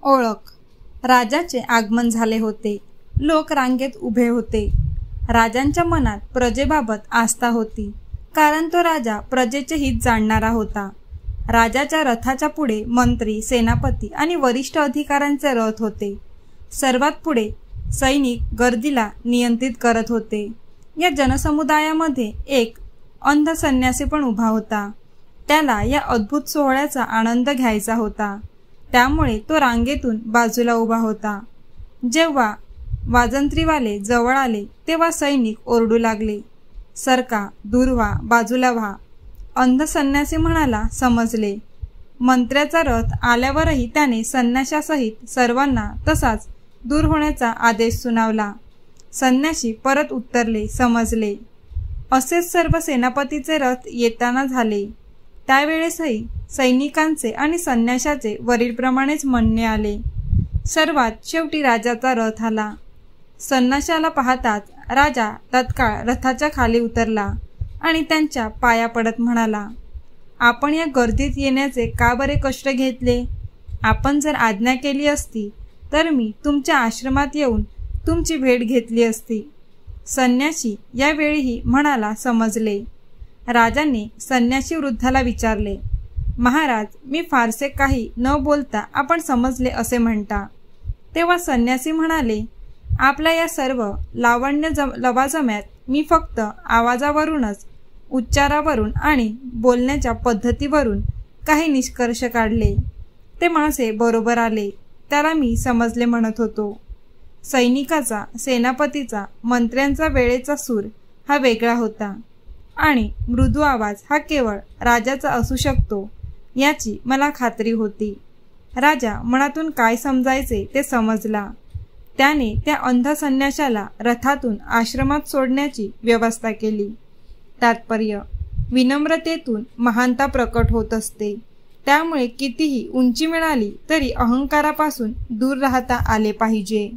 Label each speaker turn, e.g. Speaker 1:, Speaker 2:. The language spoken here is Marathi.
Speaker 1: ओळख. राजाचे आगमन झाले होते. लोक रांगेत उभे होते. राजांच्या मनात प्रजेबाबत आस्था होती, कारण तो राजा प्रजेचे हित जाणणारा होता. राजाच्या रथाच्या पुढे मंत्री, सेनापती आणि वरिष्ठ अधिकाऱ्यांचे रथ होते. सर्वात पुढे सैनिक गर्दीला नियंत्रित करत होते. या जनसमुदायामध्ये एक अंध संन्यासी पण उभा होता. त्याला या अद्भुत सोहळ्याचा आनंद घ्यायचा होता. त्यामुळे तो रांगेतून बाजूला उभा होता. जेव्हा वाजंत्रीवाले जवळ आले तेव्हा सैनिक ओरडू लागले, सरका, दूर व्हा, बाजूला व्हा. अंध संन्यासी म्हणाला, समजले. मंत्र्याचा रथ आल्यावरही त्याने संन्याशासहित सर्वांना तसाच दूर होण्याचा आदेश सुनावला. संन्याशी परत उत्तरले, समजले. असेच सर्व सेनापतीचे रथ येताना झाले. त्यावेळेसही सैनिकांचे आणि संन्याशाचे वरीलप्रमाणेच म्हणणे आले. सर्वात शेवटी राजाचा रथ आला. संन्याशाला पाहताच राजा तत्काळ रथाच्या खाली उतरला आणि त्यांच्या पाया पडत म्हणाला, आपण या गर्दीत येण्याचे का बरे कष्ट घेतले? आपण जर आज्ञा केली असती तर मी तुमच्या आश्रमात येऊन तुमची भेट घेतली असती. संन्याशी यावेळीही म्हणाला, समजले. राजाने संन्याशी वृद्धाला विचारले, महाराज, मी फारसे काही न बोलता आपण समजले असे म्हणता. तेव्हा संन्यासी म्हणाले, आपल्या या सर्व लावण्य लवाजम्यात मी फक्त आवाजावरूनच, उच्चारावरून आणि बोलण्याच्या पद्धतीवरून काही निष्कर्ष काढले. ते माझे बरोबर आले. त्याला मी समजले म्हणत होतो. सैनिकाचा, सेनापतीचा, मंत्र्यांचा वेळेचा सूर हा वेगळा होता आणि मृदू आवाज हा केवळ राजाचा असू शकतो याची मला खात्री होती. राजा मनातून काय समजायचे ते समजला. त्याने त्या अंध संन्याशाला रथातून आश्रमात सोडण्याची व्यवस्था केली. तात्पर्य: विनम्रतेतून महानता प्रकट होत असते. त्यामुळे कितीही उंची मिळाली तरी अहंकारापासून दूर राहता आले पाहिजे.